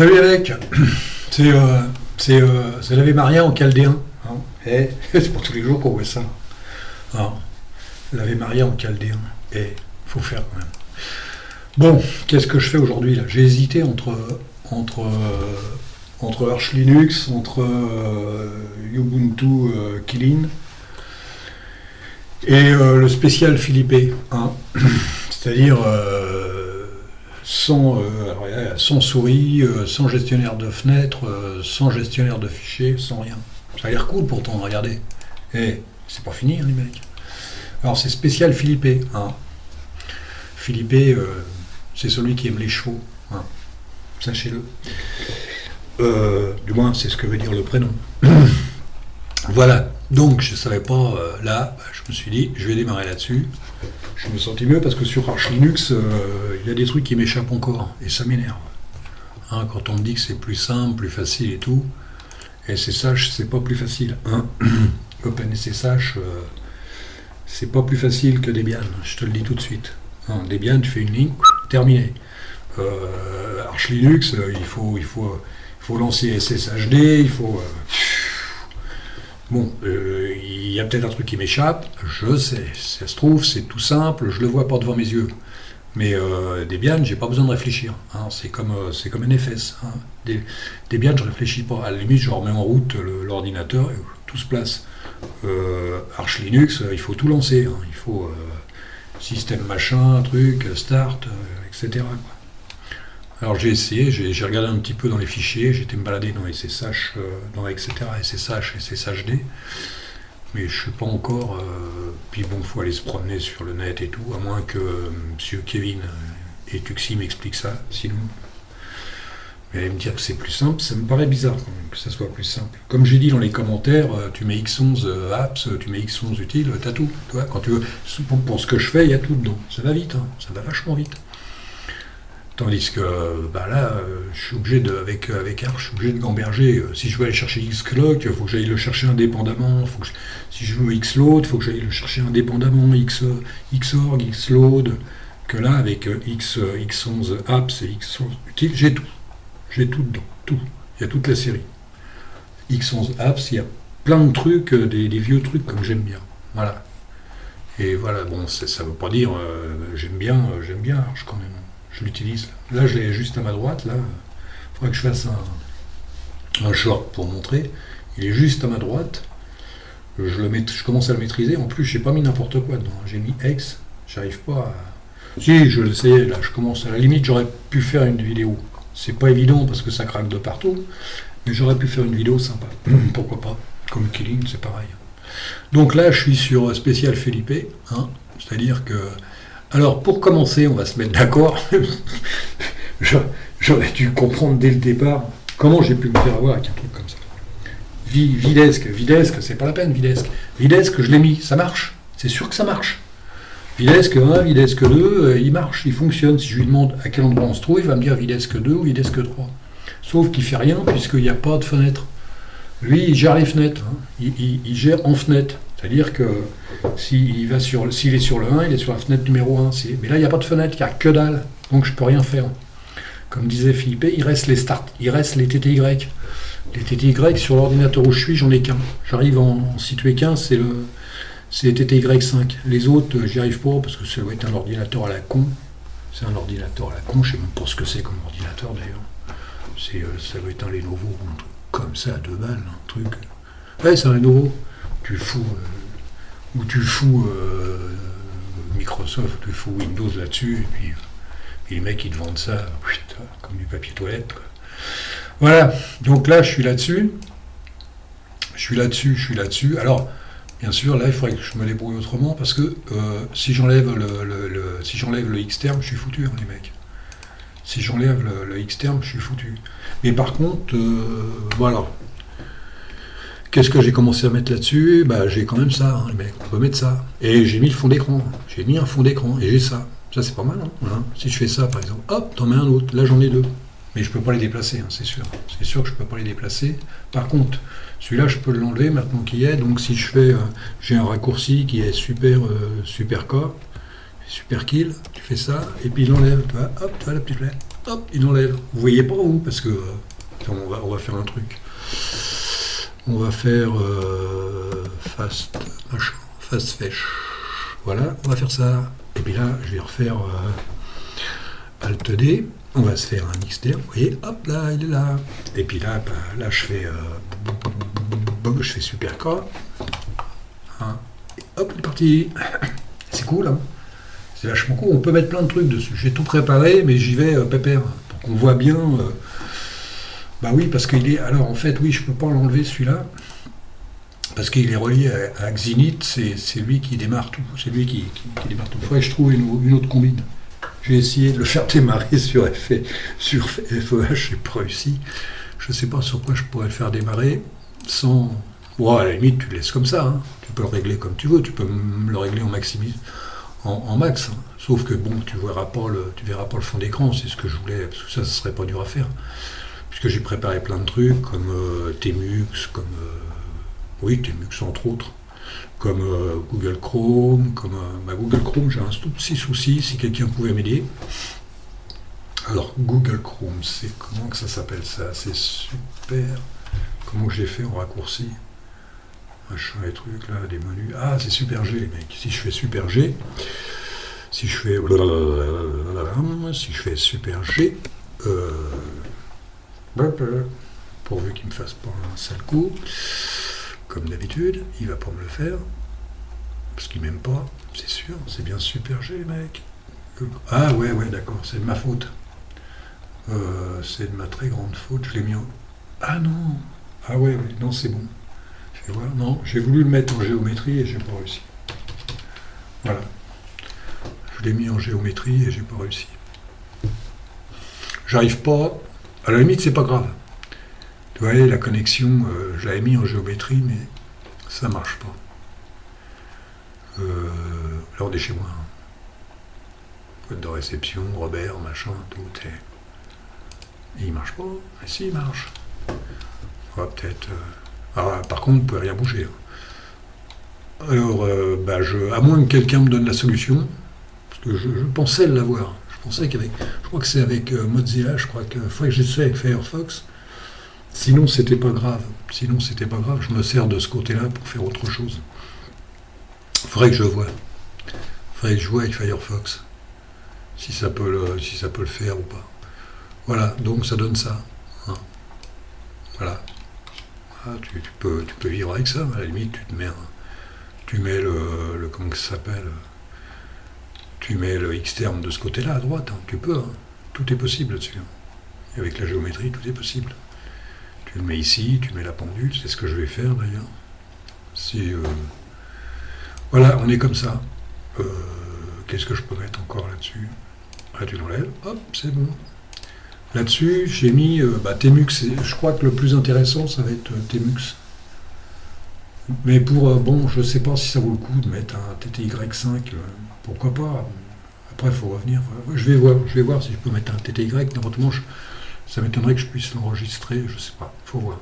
Salut Alec, c'est l'Ave Maria en chaldéen. Hein. C'est pour tous les jours qu'on voit ça. Hein. L'Ave Maria en chaldéen. Faut faire quand même. Bon, qu'est-ce que je fais aujourd'hui là? J'ai hésité entre Arch Linux, entre Ubuntu Kylin et le spécial Philippe. Hein. C'est-à-dire sans souris, sans gestionnaire de fenêtre, sans gestionnaire de fichiers, sans rien. Ça a l'air cool pourtant, regardez. C'est pas fini, hein, les mecs. Alors c'est spécial Philippe. Hein. Philippe, c'est celui qui aime les chevaux. Hein. Sachez-le. Du moins, c'est ce que veut dire le prénom. Voilà. Donc, je ne savais pas, là, je me suis dit, je vais démarrer là-dessus. Je me sentis mieux parce que sur Arch Linux, il y a des trucs qui m'échappent encore, et ça m'énerve. Hein, quand on me dit que c'est plus simple, plus facile et tout, et SSH, c'est pas plus facile. Hein. OpenSSH, c'est pas plus facile que Debian, je te le dis tout de suite. Hein, Debian, tu fais une ligne, terminé. Arch Linux, il faut lancer SSHD, il faut... Bon, il y a peut-être un truc qui m'échappe, je sais, ça se trouve, c'est tout simple, je le vois pas devant mes yeux. Mais Debian, j'ai pas besoin de réfléchir, hein, c'est comme NFS. Hein. Debian, je réfléchis pas, à la limite, je remets en route l'ordinateur, et tout se place. Arch Linux, il faut tout lancer, hein, il faut système machin, truc, start, etc. Quoi. Alors j'ai essayé, j'ai regardé un petit peu dans les fichiers, j'étais me balader dans SSH, dans etc., SSH, SSHD, mais je sais pas encore, puis bon, il faut aller se promener sur le net et tout, à moins que monsieur Kevin et Tuxi m'expliquent ça, sinon. Mais me dire que c'est plus simple, ça me paraît bizarre quand même, que ça soit plus simple. Comme j'ai dit dans les commentaires, tu mets X11 apps, tu mets X11 utile, t'as tout. Tu vois, quand tu veux, pour ce que je fais, il y a tout dedans. Ça va vite, hein, ça va vachement vite. Tandis que là, je suis obligé avec Arch, je suis obligé de gamberger. Si je veux aller chercher Xcloc, il faut que j'aille le chercher indépendamment. Si je veux Xload, il faut que j'aille le chercher indépendamment. Xorg, Xload. Que là, avec X11 apps et X11 utile, j'ai tout. J'ai tout dedans. Tout. Il y a toute la série. X11 apps, il y a plein de trucs, des vieux trucs comme j'aime bien. Voilà. Et voilà, bon, ça veut pas dire j'aime bien Arch quand même. Je l'utilise. Là, je l'ai juste à ma droite. Là, il faudrait que je fasse un short pour montrer. Il est juste à ma droite. Je commence à le maîtriser. En plus, j'ai pas mis n'importe quoi dedans. J'ai mis X. J'arrive pas à... Si, je l'essayais. Là, je commence. À la limite, j'aurais pu faire une vidéo. C'est pas évident parce que ça craque de partout. Mais j'aurais pu faire une vidéo sympa. Pourquoi pas. Comme Killing, c'est pareil. Donc là, je suis sur spécial Philippe. Hein, c'est-à-dire que... Alors, pour commencer, on va se mettre d'accord. J'aurais dû comprendre dès le départ comment j'ai pu me faire avoir avec un truc comme ça. Videsc, c'est pas la peine, Videsc, je l'ai mis, ça marche. C'est sûr que ça marche. Videsc 1, Videsc 2, il marche, il fonctionne. Si je lui demande à quel endroit on se trouve, il va me dire Videsc 2 ou Videsc 3. Sauf qu'il fait rien puisqu'il n'y a pas de fenêtre. Lui, il gère les fenêtres. Hein. Il gère en fenêtre. C'est-à-dire que s'il est sur le 1, il est sur la fenêtre numéro 1. Mais là, il n'y a pas de fenêtre, il n'y a que dalle. Donc je ne peux rien faire. Comme disait Philippe, il reste les TTY. Les TTY, sur l'ordinateur où je suis, j'en ai qu'un. J'arrive à en situer qu'un, c'est les TTY5. Les autres, j'y arrive pas parce que ça doit être un ordinateur à la con. C'est un ordinateur à la con, je ne sais même pas ce que c'est comme ordinateur d'ailleurs. Ça doit être un Lenovo ou un truc comme ça, à 2 balles, un truc. Ouais, c'est un Lenovo. Tu fous Microsoft, tu fous Windows là-dessus, et puis les mecs ils te vendent ça comme du papier toilette. Quoi. Voilà, donc là je suis là-dessus. Alors, bien sûr, là il faudrait que je me débrouille autrement, parce que si j'enlève le Xterm, je suis foutu, hein, les mecs. Si j'enlève le Xterm, je suis foutu. Mais par contre, voilà. Qu'est-ce que j'ai commencé à mettre là-dessus? J'ai quand même ça, hein, les mecs, on peut mettre ça. Et j'ai mis le fond d'écran. J'ai mis un fond d'écran et j'ai ça. Ça, c'est pas mal, hein, voilà. Si je fais ça, par exemple, hop, t'en mets un autre. Là, j'en ai 2. Mais je peux pas les déplacer, hein, c'est sûr. C'est sûr que je peux pas les déplacer. Par contre, celui-là, je peux l'enlever maintenant qu'il y est. Donc, si je fais... j'ai un raccourci qui est super core, super kill. Tu fais ça, et puis il enlève. Tu vois, hop, tu vois la petite lettre. hop, il enlève. Vous voyez pas, vous, parce que on va faire un truc. On va faire fast fetch. Voilà, on va faire ça. Et puis là, je vais refaire Alt D. On va se faire un XD. Vous voyez, hop, là, il est là. Et puis là, là je fais super K. Hein. Et hop, il est parti. C'est cool, hein. C'est vachement cool. On peut mettre plein de trucs dessus. J'ai tout préparé, mais j'y vais pépère. Pour qu'on voit bien. Bah oui, parce qu'il est. Alors en fait, oui, je peux pas l'enlever celui-là. Parce qu'il est relié à Xinit, c'est lui qui démarre tout. C'est lui qui démarre tout. Il faudrait que je trouve une autre combine. J'ai essayé de le faire démarrer sur FEH, j'ai pas réussi. Je sais pas sur quoi je pourrais le faire démarrer sans. Bon, à la limite, tu le laisses comme ça. Hein. Tu peux le régler comme tu veux. Tu peux le régler en max. Hein. Sauf que bon, tu verras pas le fond d'écran. C'est ce que je voulais, parce que ça serait pas dur à faire. Puisque j'ai préparé plein de trucs comme Tmux, comme Tmux entre autres, comme Google Chrome, comme Google Chrome, j'ai un tout petit souci, si quelqu'un pouvait m'aider. Alors Google Chrome, c'est comment que ça s'appelle ça? C'est super. Comment j'ai fait en raccourci? Machin les trucs là, des menus. Ah, c'est Super G les mecs. Si je fais Super G, si je fais Super G, pourvu qu'il me fasse pas un sale coup. Comme d'habitude, il va pas me le faire, parce qu'il m'aime pas, c'est sûr, c'est bien Super G, mec. Ah ouais, d'accord, c'est de ma faute. C'est de ma très grande faute, je l'ai mis en... Ah non. Ah ouais, non, c'est bon. Je vais voir, non, j'ai voulu le mettre en géométrie et j'ai pas réussi. Voilà. Je l'ai mis en géométrie et j'ai pas réussi. J'arrive pas... À la limite, c'est pas grave. Vous voyez, la connexion, je l'avais mis en géométrie, mais ça marche pas. Là, on est chez moi. Hein. Code de réception, Robert, machin, tout est... Et il marche pas. Mais si, il marche. On va peut-être... Alors, par contre, vous pouvez rien bouger. Hein. Alors, à moins que quelqu'un me donne la solution, parce que je pensais l'avoir. Je pensais qu'avec... Je crois que c'est avec Mozilla, je crois qu'il faudrait que j'essaie avec Firefox. Sinon, c'était pas grave. Je me sers de ce côté-là pour faire autre chose. Faudrait que je vois. Faudrait que je vois avec Firefox. Si ça peut le faire ou pas. Voilà, donc ça donne ça. Hein. Voilà. Ah, tu peux vivre avec ça. À la limite, tu mets le comment ça s'appelle. Tu mets le Xterm de ce côté-là à droite. Hein. Tu peux. Hein. Tout est possible là-dessus. Et avec la géométrie, tout est possible. Tu le mets ici, tu mets la pendule, c'est ce que je vais faire d'ailleurs. Voilà, on est comme ça. Qu'est-ce que je peux mettre encore là-dessus? Là, tu l'enlèves, hop, c'est bon. Là-dessus, j'ai mis Tmux. Je crois que le plus intéressant, ça va être Tmux. Mais bon, je sais pas si ça vaut le coup de mettre un TTY5. Pourquoi pas? Après, il faut revenir. Je vais voir si je peux mettre un TTY. Normalement, ça m'étonnerait que je puisse l'enregistrer, je sais pas, faut voir.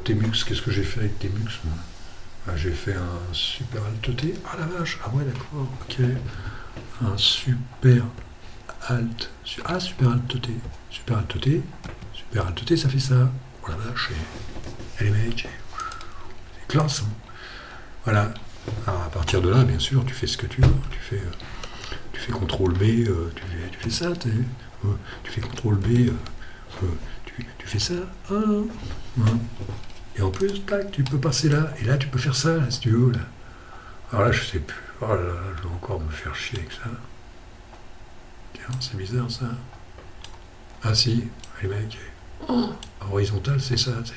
Tmux, qu'est-ce que j'ai fait avec Tmux moi? J'ai fait un Super Alt T. Ah la vache, ah ouais d'accord, ok. Un Super Alt. Super Alt T. Super Alt T, ça fait ça. Oh la vache, et les mecs, c'est classe. Hein. Voilà. Alors, à partir de là, bien sûr, tu fais ce que tu veux. Tu fais CTRL B, tu fais ça, tu fais CTRL B, tu fais ça, et en plus, tac, tu peux passer là, et là tu peux faire ça, là, si tu veux, là. Alors là, je sais plus, oh là là, je vais encore me faire chier avec ça. Tiens, c'est bizarre ça. Ah si, les mecs, horizontal, c'est ça, tu sais.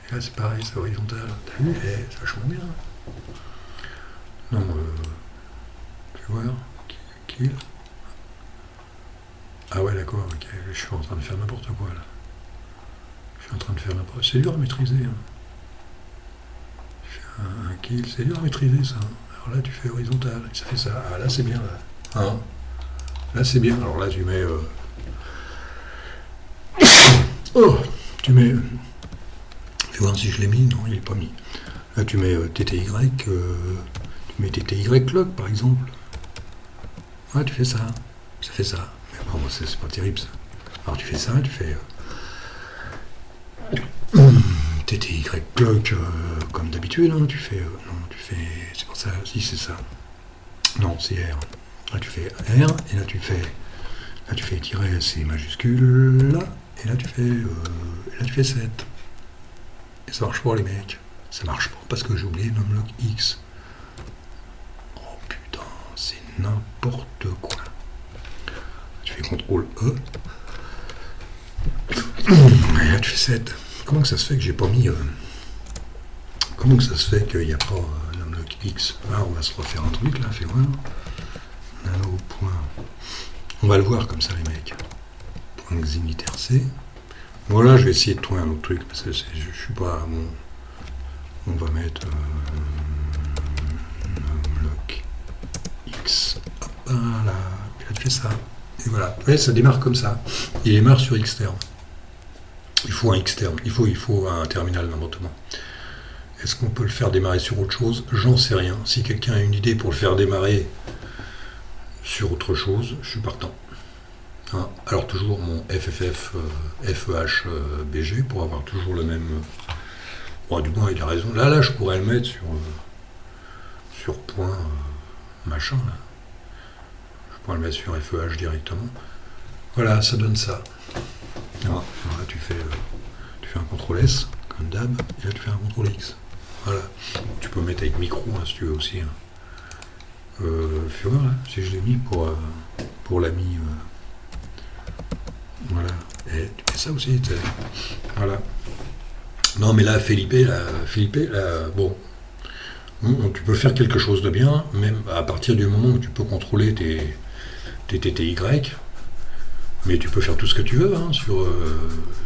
Et là, c'est pareil, c'est horizontal, t'as vu, c'est vachement bien. Non, tu vois, kill. Ah ouais, d'accord, ok, je suis en train de faire n'importe quoi, là. C'est dur à maîtriser, hein. Un kill, c'est dur à maîtriser, ça. Alors là, tu fais horizontal, ça fait ça. Ah, là, c'est bien, là. Hein, là, c'est bien. Alors là, tu mets... tu mets... Je vais voir si je l'ai mis. Non, il n'est pas mis. Là, tu mets TTY... tu mets TTY clock, par exemple. Ouais, tu fais ça. Ça fait ça. Mais bon, c'est pas terrible ça. Alors tu fais ça, tu fais TTY clock comme d'habitude, hein, tu fais non, tu fais, c'est pour ça, si c'est ça, non c'est R. Là tu fais R et là tu fais tiret C majuscule là, et là tu fais 7. Et ça marche pas les mecs, ça marche pas parce que j'ai oublié numlock X. Oh putain, c'est n'importe quoi. Tu fais CTRL E. Et là tu fais 7. Comment que ça se fait que j'ai pas mis... comment que ça se fait qu'il n'y a pas numlock X? Là on va se refaire un truc là, fais voir. Nano point. On va le voir comme ça les mecs. Point ximiter C. Voilà, je vais essayer de trouver un autre truc parce que je suis pas... Bon, on va mettre numlock X. Hop, voilà. Puis là tu fais ça. Et voilà. Ouais, ça démarre comme ça. Il démarre sur Xterm. Il faut un Xterm. Il faut un terminal d'emboîtement. Est-ce qu'on peut le faire démarrer sur autre chose? J'en sais rien. Si quelqu'un a une idée pour le faire démarrer sur autre chose, je suis partant. Hein, alors toujours mon FFF FEH BG pour avoir toujours le même... Bon, du moins il a raison. Là, je pourrais le mettre sur point machin. Là. Je pourrais le mettre sur FEH directement. Voilà, ça donne ça. Voilà, tu fais un CTRL S, comme d'hab, et là tu fais un CTRL X. Voilà. Tu peux mettre avec micro, hein, si tu veux aussi. Hein. Fureur, là, si je l'ai mis pour l'ami. Voilà. Et tu fais ça aussi, tu sais. Voilà. Non, mais là, Felipe, bon. Tu peux faire quelque chose de bien, même à partir du moment où tu peux contrôler tes TTY. Mais tu peux faire tout ce que tu veux, hein,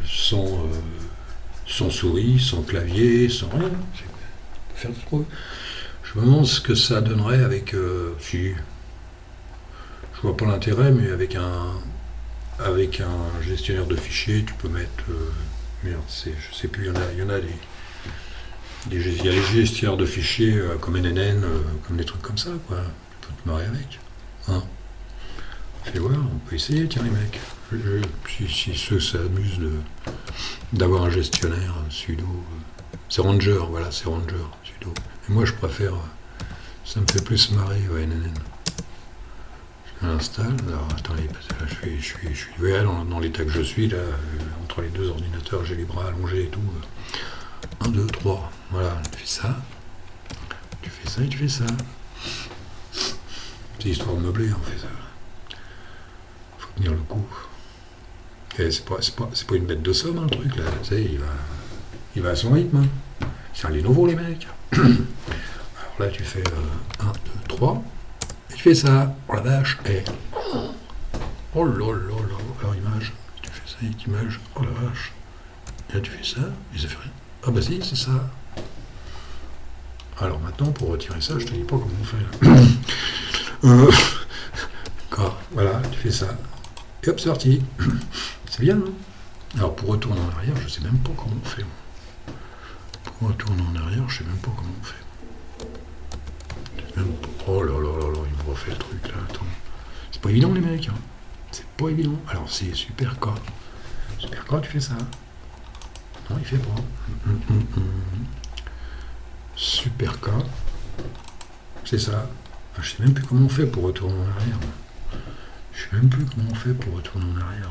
sans souris, sans clavier, sans rien. Tu peux faire tout. Je me demande ce que ça donnerait avec... si, je vois pas l'intérêt, mais avec un gestionnaire de fichiers, tu peux mettre... merde, je sais plus, il y en a il y a les gestionnaires de fichiers comme NNN, comme des trucs comme ça, quoi. Tu peux te marrer avec. Hein. Fais voir, on peut essayer, tiens les mecs. Si ceux s'amusent d'avoir un gestionnaire sudo, c'est Ranger, voilà, c'est Ranger sudo. Et moi je préfère, ça me fait plus marrer NNN. Je l'installe, alors attendez, parce que là je suis dans l'état que je suis, là, entre les deux ordinateurs, j'ai les bras allongés et tout. 1, 2, 3, voilà, tu fais ça et tu fais ça. C'est histoire de meubler, on fait ça. Tenir le coup. Et c'est pas une bête de somme, hein, le truc là. Tu sais, il va à son rythme. Hein. C'est un Lenovo les mecs. Alors là tu fais 1, 2, 3 et tu fais ça. Oh la vache. Et oh là là là. Alors image. Tu fais ça avec image. Oh la vache. Et là tu fais ça. Et ça fait rien. Ah bah si, c'est ça. Alors maintenant pour retirer ça, je te dis pas comment on fait là. D'accord. Voilà, tu fais ça. Et hop, c'est parti. C'est bien, hein? Alors, pour retourner en arrière, je sais même pas comment on fait. Pour retourner en arrière, je sais même pas comment on fait. Oh là là là là, il me refait le truc, là. Attends. C'est pas évident, les mecs. Hein. C'est pas évident. Alors, c'est super K. Super K, tu fais ça. Non, il fait pas. Super K. C'est ça. Je sais même plus comment on fait pour retourner en arrière. Je sais même plus comment on fait pour retourner en arrière.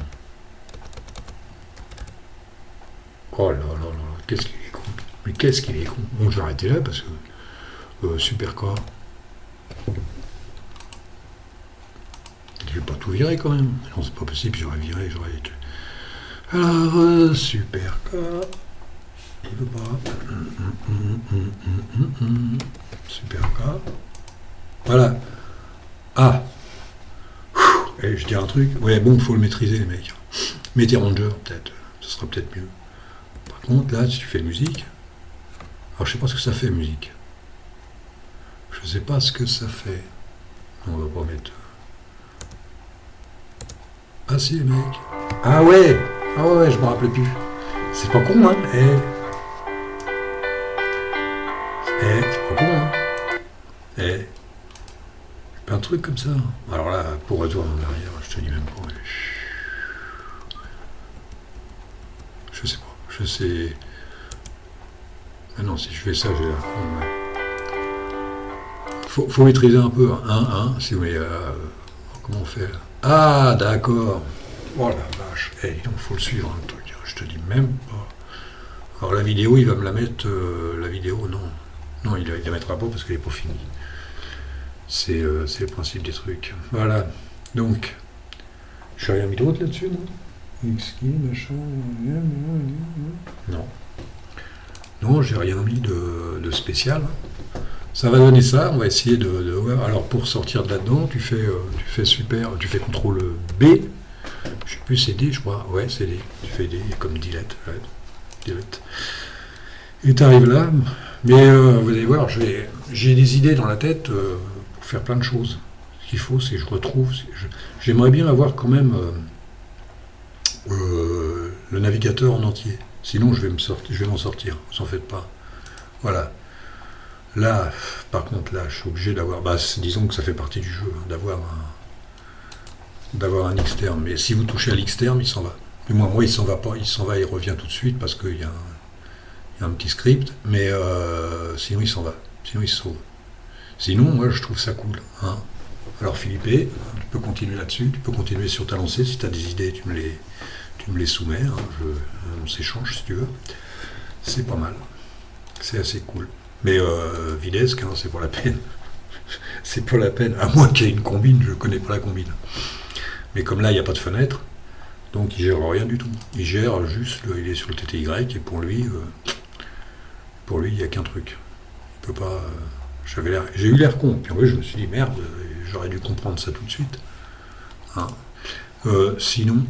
Oh là là là, qu'est-ce qu'il est con. Mais qu'est-ce qu'il est con. Bon, je vais arrêter là parce que... super K. Je vais pas tout virer quand même. Non, c'est pas possible, j'aurais viré, Alors, super K. Il veut pas. Super K. Voilà. Ah. Et je dis un truc, ouais bon, faut le maîtriser les mecs. Mettez Ranger peut-être, ce sera peut-être mieux. Par contre là, si tu fais musique, alors je sais pas ce que ça fait musique. Je sais pas ce que ça fait. On va pas mettre. Ah si les mecs. Ah ouais, je me rappelle plus. C'est pas con hein. C'est pas con hein. truc comme ça. Alors là, pour retourner en arrière, je te dis même pas. Je sais pas. Je sais. Ah non, si je fais ça, j'ai la. Faut maîtriser un peu. Si vous voulez. Comment on fait là? Ah, d'accord. Oh la vache. Eh, donc faut le suivre, le truc. Je te dis même pas. Alors la vidéo, il va me la mettre. La vidéo, non. Non, il la mettra pas parce qu'elle est pas finie. C'est le principe des trucs. Voilà. Donc, je n'ai rien mis d'autre là-dessus, non? XKey, machin. Non. Non, j'ai rien mis de spécial. Ça va donner ça, on va essayer de voir. Alors pour sortir de là-dedans, tu fais CTRL B. Je sais plus, c'est D, je crois. Ouais, c'est D. Tu fais D comme delete. Ouais. Delete. Et tu arrives là. Mais vous allez voir, j'ai des idées dans la tête pour faire plein de choses. Ce qu'il faut, c'est que je retrouve. J'aimerais bien avoir quand même le navigateur en entier. Sinon, je vais m'en sortir. Vous en faites pas. Voilà. Là, par contre, là, je suis obligé d'avoir. Disons que ça fait partie du jeu, hein, d'avoir un externe. Mais si vous touchez à l'externe, il s'en va. Mais moi, il s'en va pas. Il s'en va, il revient tout de suite parce qu'il y a un petit script. Mais sinon, il s'en va. Sinon, il se sauve. Sinon, moi, je trouve ça cool. Hein. Alors, Philippe, tu peux continuer là-dessus. Tu peux continuer sur ta lancée. Si tu as des idées, tu me les soumets. Hein. On s'échange si tu veux. C'est pas mal. C'est assez cool. Mais Videsque, hein, c'est pas la peine. C'est pas la peine. À moins qu'il y ait une combine, je connais pas la combine. Mais comme là, il n'y a pas de fenêtre, donc il gère rien du tout. Il gère juste, il est sur le TTY, et pour lui, il n'y a qu'un truc. Il peut pas. J'ai eu l'air con. Puis en vrai, je me suis dit, merde, j'aurais dû comprendre ça tout de suite. Hein. Sinon,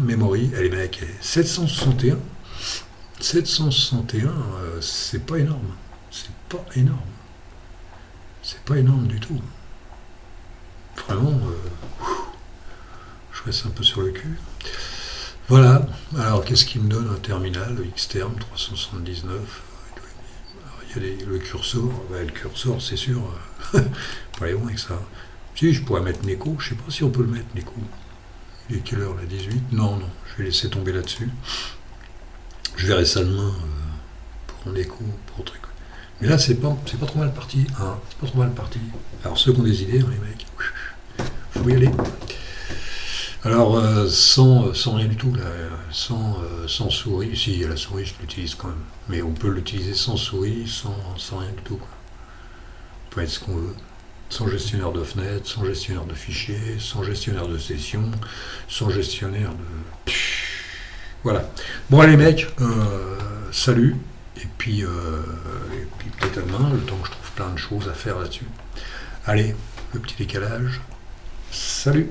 memory, elle est mec, 761. 761, c'est pas énorme. C'est pas énorme. C'est pas énorme du tout. Vraiment, je reste un peu sur le cul. Voilà. Alors, qu'est-ce qu'il me donne un terminal Xterm 379. Il y a le curseur. Le curseur, c'est sûr. Pas aller loin avec ça. Si, je pourrais mettre Neko. Je sais pas si on peut le mettre, Neko. Il est quelle heure, là 18 ? Non, je vais laisser tomber là-dessus. Je verrai ça demain pour Neko, pour truc. Mais là, c'est pas trop mal parti. Hein, c'est pas trop mal parti. Alors, ceux qui ont des idées, hein, les mecs, faut y aller. Alors, sans rien du tout, là, sans souris. Si, il y a la souris, je l'utilise quand même. Mais on peut l'utiliser sans souris, sans rien du tout. Quoi. On peut être ce qu'on veut. Sans gestionnaire de fenêtre, sans gestionnaire de fichiers, sans gestionnaire de session, sans gestionnaire de... Voilà. Bon, allez, mecs, salut. Et puis peut-être à demain, le temps que je trouve plein de choses à faire là-dessus. Allez, le petit décalage. Salut.